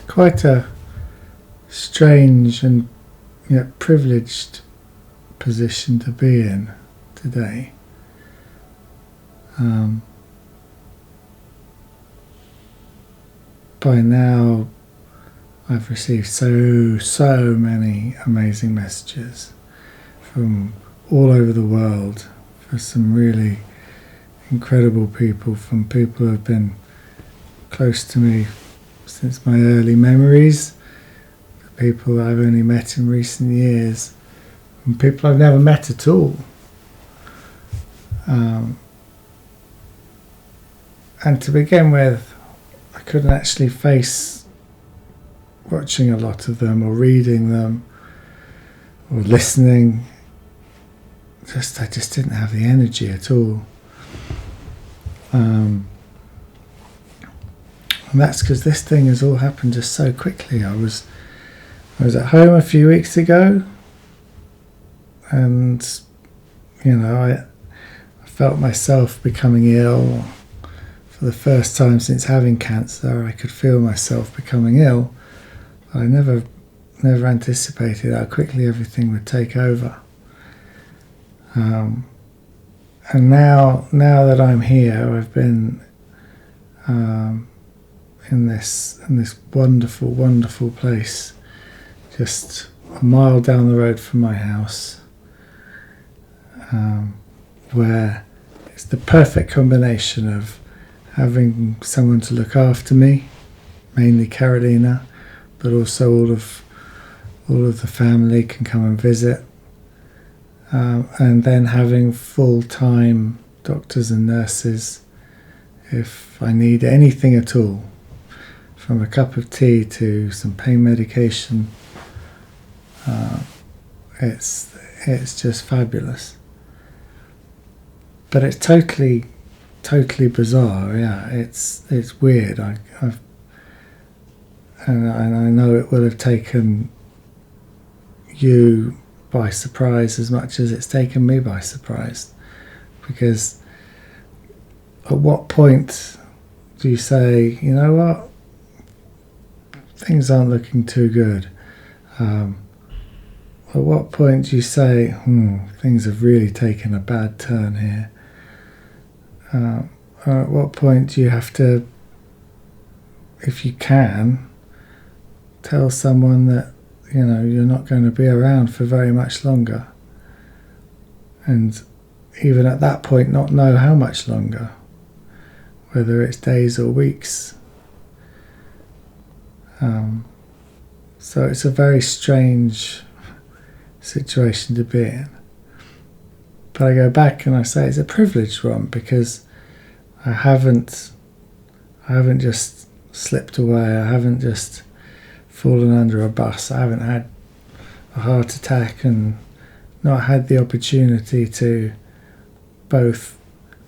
quite a strange and yet privileged position to be in today. By now I've received so many amazing messages from all over the world, for some really incredible people, from people who have been close to me since my early memories, people I've only met in recent years, and people I've never met at all. And to begin with, I couldn't actually face watching a lot of them or reading them or listening. I just didn't have the energy at all. And that's because this thing has all happened just so quickly. I was at home a few weeks ago, and I felt myself becoming ill. For the first time since having cancer, I could feel myself becoming ill. I never anticipated how quickly everything would take over. And now that I'm here, I've been in this wonderful place, just a mile down the road from my house, where it's the perfect combination of having someone to look after me, mainly Carolina, but also all of the family can come and visit, and then having full-time doctors and nurses if I need anything at all, from a cup of tea to some pain medication. It's just fabulous, but it's totally bizarre. Yeah, it's weird. I know it will have taken you by surprise as much as it's taken me by surprise, because at what point do you say, you know what, things aren't looking too good? At what point do you say, things have really taken a bad turn here? Or at what point do you have to, if you can, tell someone that you're not going to be around for very much longer, and even at that point not know how much longer, whether it's days or weeks. So it's a very strange situation to be in. But I go back and I say it's a privileged one, because I haven't just slipped away. I haven't just fallen under a bus. I haven't had a heart attack and not had the opportunity to both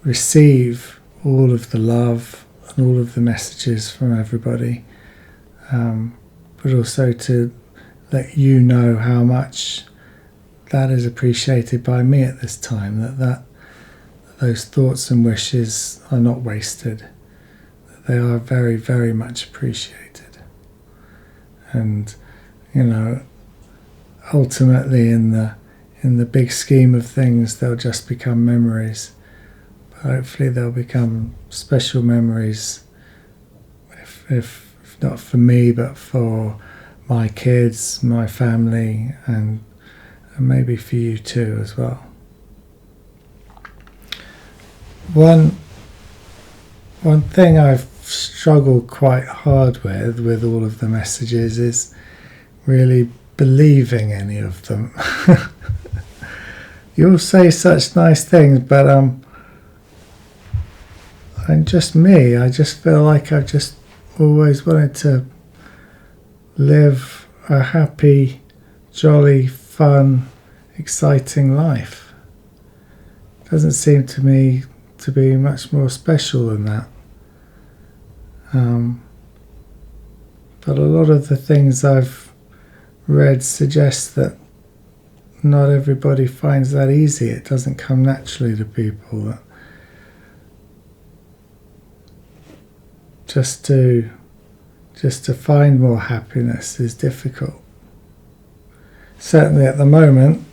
receive all of the love and all of the messages from everybody, but also to let you know how much that is appreciated by me at this time, that those thoughts and wishes are not wasted, that they are very, very much appreciated. And ultimately in the big scheme of things, they'll just become memories, but hopefully they'll become special memories, if not for me, but for my kids, my family, and maybe for you too as well. One thing I've struggled quite hard with all of the messages, is really believing any of them. You'll say such nice things, but I'm just me. I just feel like I've just always wanted to live a happy, jolly, fun, exciting life. Doesn't seem to me to be much more special than that. But a lot of the things I've read suggest that not everybody finds that easy. It doesn't come naturally to people. Just to just to find more happiness is difficult. Certainly at the moment,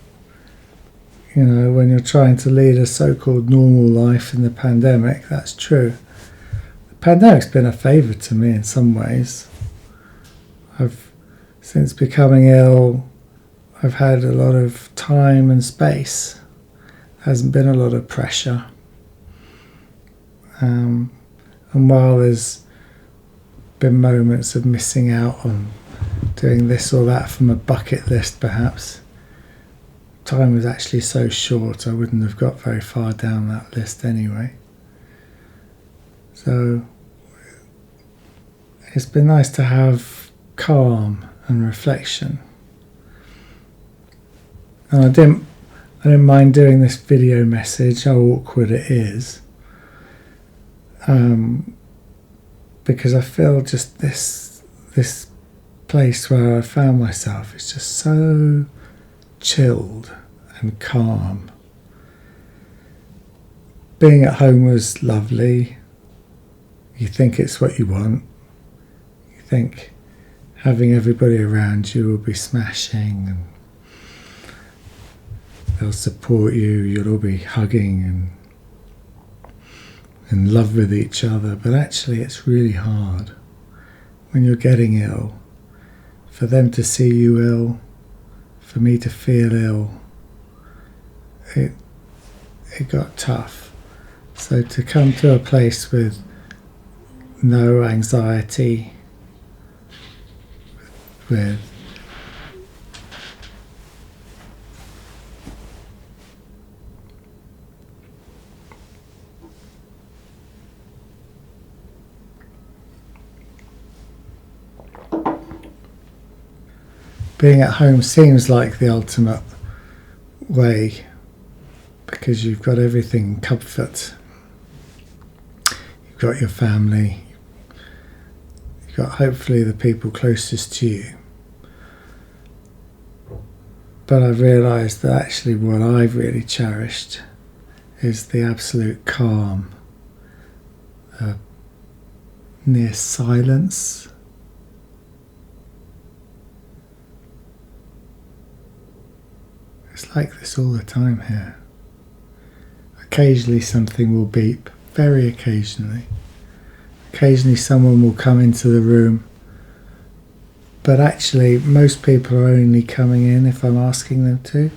when you're trying to lead a so-called normal life in the pandemic, that's true. The pandemic's been a favour to me in some ways. Since becoming ill, I've had a lot of time and space. There hasn't been a lot of pressure. And while there's been moments of missing out on doing this or that from a bucket list perhaps, time was actually so short I wouldn't have got very far down that list anyway. So it's been nice to have calm and reflection. And I didn't mind doing this video message, how awkward it is, because I feel just this place where I found myself is just so chilled and calm. Being at home was lovely. You think it's what you want. You think having everybody around you will be smashing and they'll support you, you'll all be hugging and in love with each other, but actually it's really hard when you're getting ill, for them to see you ill, for me to feel ill. It got tough. So to come to a place with no anxiety, with being at home seems like the ultimate way, because you've got everything in comfort. You've got your family, you've got hopefully the people closest to you. But I've realised that actually what I've really cherished is the absolute calm, near silence. It's like this all the time here. Occasionally something will beep, very occasionally. Occasionally someone will come into the room, but actually most people are only coming in if I'm asking them to.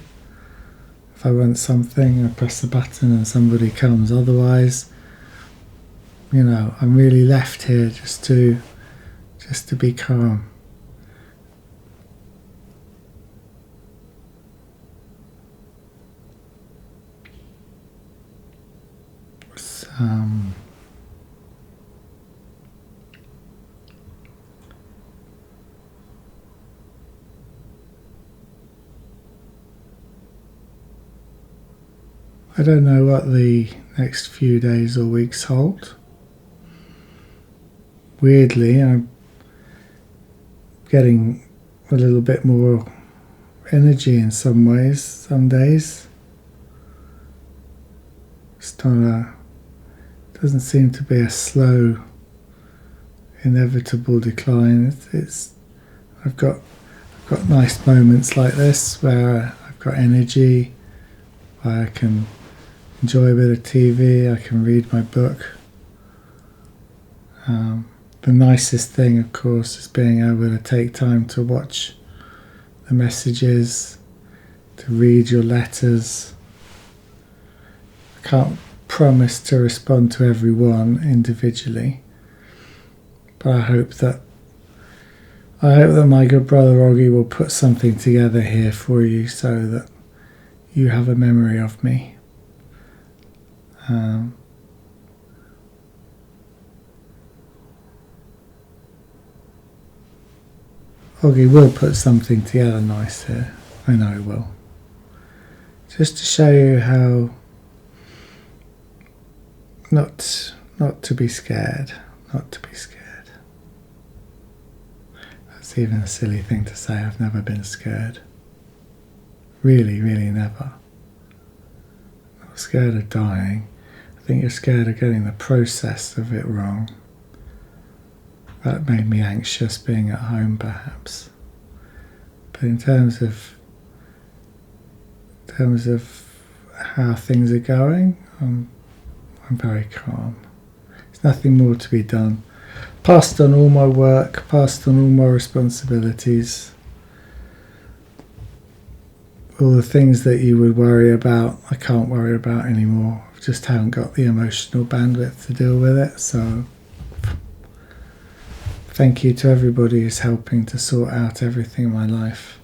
If I want something, I press the button and somebody comes. Otherwise, I'm really left here just to be calm. I don't know what the next few days or weeks hold. Weirdly, I'm getting a little bit more energy in some ways, some days. Doesn't seem to be a slow, inevitable decline. I've got nice moments like this where I've got energy, where I can enjoy a bit of TV, I can read my book. The nicest thing, of course, is being able to take time to watch the messages, to read your letters. I can't promise to respond to everyone individually, but I hope that my good brother Oggy will put something together here for you so that you have a memory of me. Oggy will put something together nice here. I know he will. Just to show you how not to be scared. Not to be scared. That's even a silly thing to say. I've never been scared. Really, really never. I'm not scared of dying. I think you're scared of getting the process of it wrong. that made me anxious being at home, perhaps. But in terms of how things are going, I'm very calm. There's nothing more to be done. Passed on all my work, passed on all my responsibilities. All the things that you would worry about, I can't worry about anymore. I just haven't got the emotional bandwidth to deal with it. So thank you to everybody who's helping to sort out everything in my life.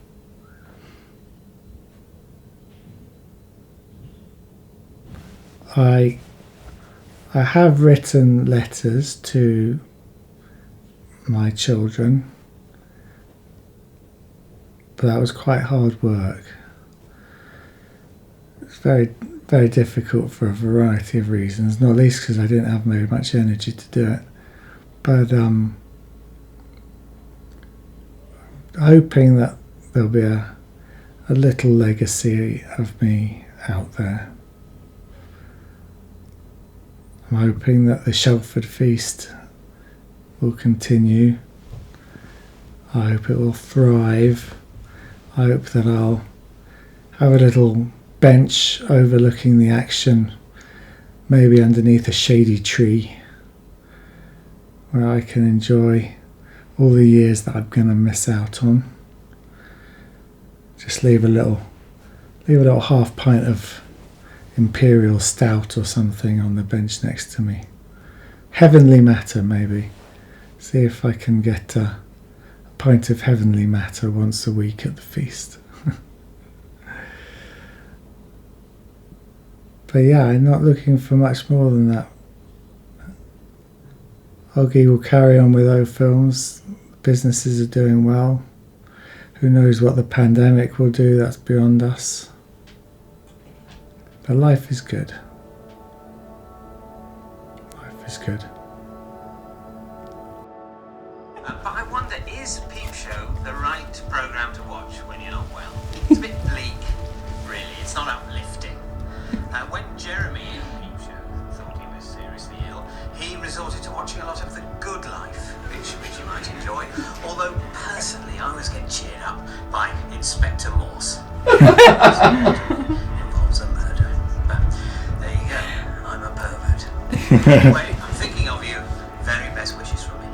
I have written letters to my children, but that was quite hard work. It's very, very difficult for a variety of reasons, not least because I didn't have very much energy to do it. But hoping that there'll be a little legacy of me out there. I'm hoping that the Shelford Feast will continue. I hope it will thrive. I hope that I'll have a little bench overlooking the action, maybe underneath a shady tree, where I can enjoy all the years that I'm going to miss out on. Just leave a little half pint of imperial stout or something on the bench next to me. Heavenly Matter, maybe. See if I can get a pint of Heavenly Matter once a week at the feast. But yeah, I'm not looking for much more than that. Oggy will carry on with O Films. Businesses are doing well. Who knows what the pandemic will do? That's beyond us. But life is good. Life is good. But I wonder, is Peep Show the right programme to watch when you're not well? It's a bit bleak, really. It's not uplifting. When Jeremy in Peep Show thought he was seriously ill, he resorted to watching a lot of The Good Life, which you might enjoy. Although, personally, I always get cheered up by Inspector Morse. Involves a murder. But there you go. I'm a pervert. Anyway, I'm thinking of you. Very best wishes from me.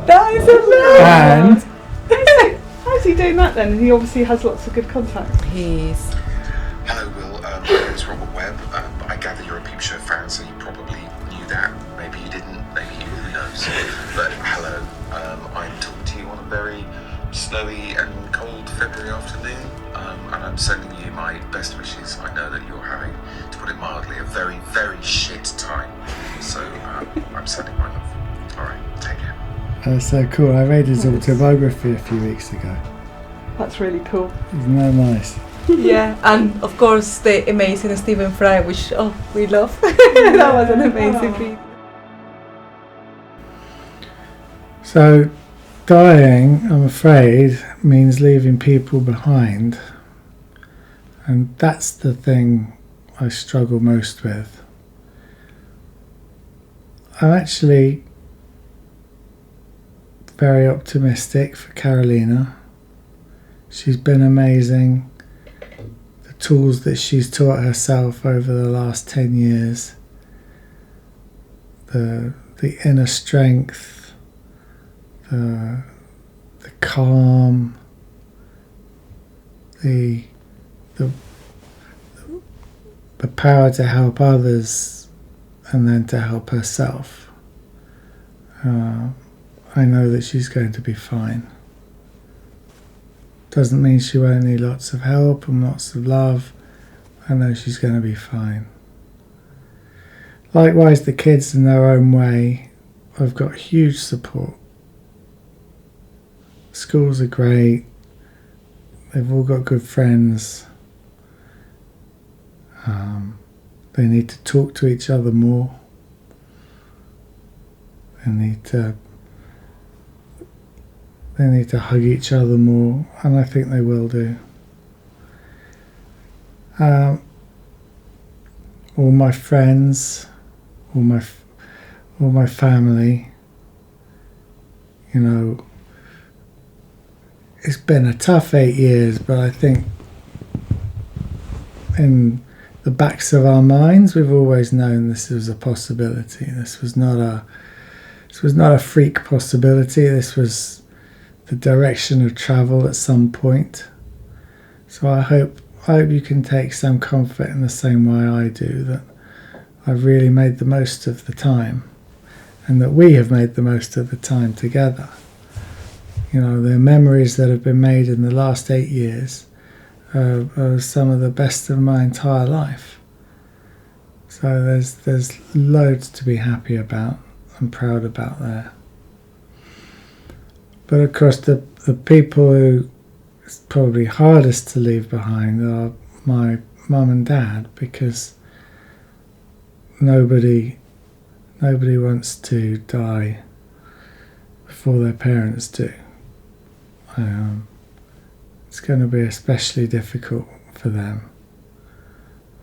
That is amazing. And How's he doing that then? He obviously has lots of good contacts. He's Hello, Will. My name is Robert Webb. I gather you're a Peep Show fan, so you probably knew that. Maybe you didn't. Maybe you, who knows? But hello. I'm talking to you on a very snowy and cold February afternoon, and I'm sending you my best wishes. I know that you're having, to put it mildly, a very, very shit time. So I'm sending my love. All right, take care. that's so cool. I read his autobiography a few weeks ago. That's really cool. Isn't that nice? yeah, and of course the amazing Stephen Fry, which we love. That was an amazing video. So, dying, I'm afraid, means leaving people behind. And that's the thing I struggle most with. I'm actually very optimistic for Carolina. She's been amazing. The tools that she's taught herself over the last 10 years, the inner strength, the calm, the power to help others and then to help herself. I know that she's going to be fine. Doesn't mean she won't need lots of help and lots of love. I know she's going to be fine. Likewise, the kids in their own way have got huge support. Schools are great. They've all got good friends. They need to talk to each other more. They need to hug each other more, and I think they will do. All my friends, all my family, You know, it's been a tough 8 years, but I think in the backs of our minds, we've always known this was a possibility. This was not a freak possibility. This was the direction of travel at some point. So I hope you can take some comfort in the same way I do, that I've really made the most of the time, and that we have made the most of the time together. You know, the memories that have been made in the last 8 years are some of the best of my entire life. So there's loads to be happy about and proud about there. But of course the people who it's probably hardest to leave behind are my mum and dad, because nobody wants to die before their parents do. It's going to be especially difficult for them.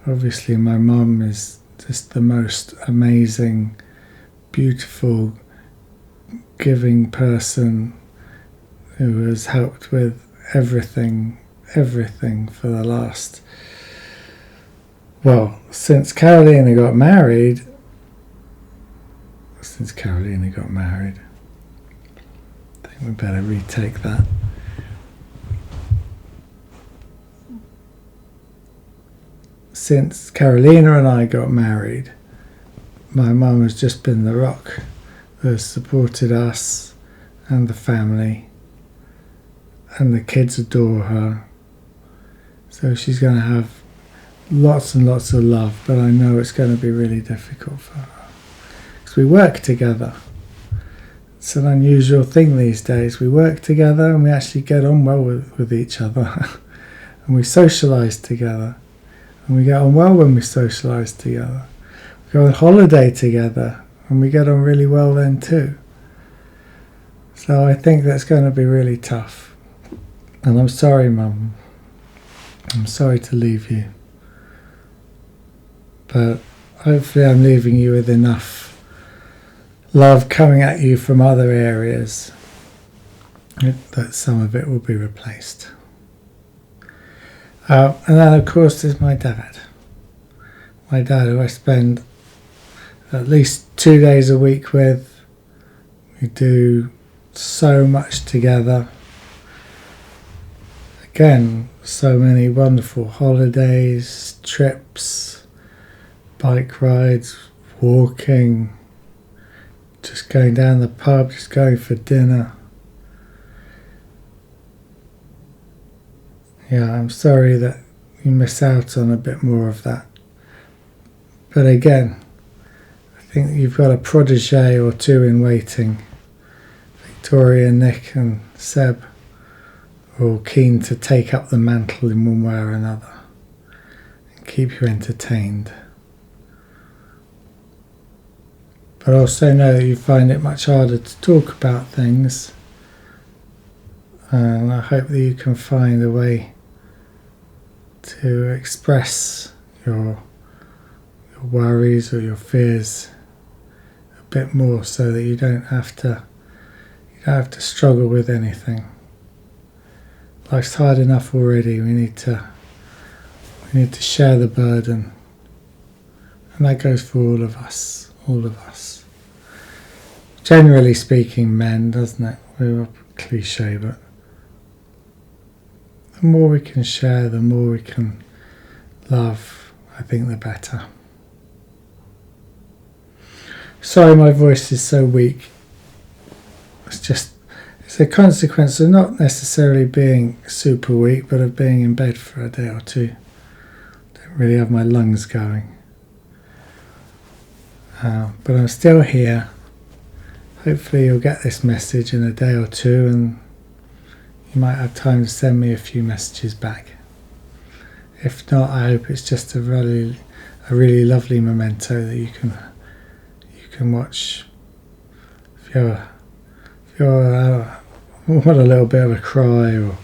Obviously my mum is just the most amazing, beautiful, giving person who has helped with everything for the last, well, since Carolina got married. I think we better retake that. Since Carolina and I got married, my mum has just been the rock that has supported us and the family, and the kids adore her. So she's going to have lots and lots of love, but I know it's going to be really difficult for her. Because we work together. It's an unusual thing these days. We work together and we actually get on well with each other. And we socialise together. And we get on well when we socialise together. We go on holiday together and we get on really well then too. So I think that's going to be really tough. And I'm sorry, Mum. I'm sorry to leave you. But hopefully I'm leaving you with enough love coming at you from other areas that some of it will be replaced. And then of course there's my dad. My dad, who I spend at least 2 days a week with. We do so much together. Again, so many wonderful holidays, trips, bike rides, walking, just going down the pub, just going for dinner. Yeah, I'm sorry that you miss out on a bit more of that. But again, I think you've got a protege or two in waiting. Victoria, Nick and Seb are all keen to take up the mantle in one way or another and keep you entertained. But also know that you find it much harder to talk about things, and I hope that you can find a way to express your worries or your fears a bit more, so that you don't have to struggle with anything. Life's hard enough already. We need to share the burden, and that goes for all of us. Generally speaking, men, doesn't it? We're a cliche, but the more we can share, the more we can love, I think the better. Sorry my voice is so weak. It's a consequence of not necessarily being super weak, but of being in bed for a day or two. Don't really have my lungs going. But I'm still here. Hopefully you'll get this message in a day or two, and you might have time to send me a few messages back. If not, I hope it's just a really lovely memento that you can watch. If you want a little bit of a cry, or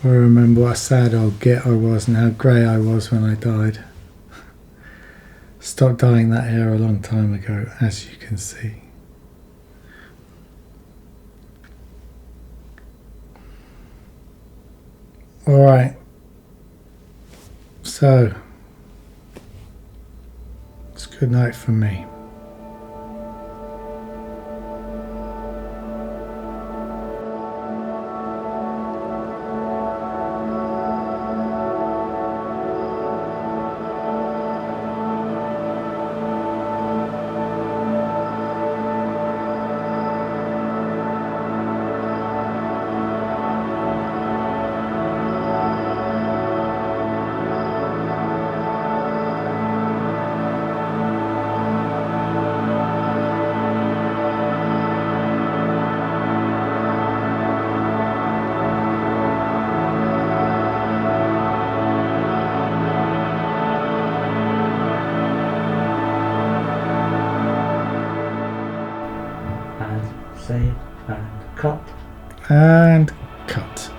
remember what a sad old git I was and how grey I was when I died. Stopped dyeing that hair a long time ago, as you can see. All right. So, it's good night from me. And save and cut. And cut.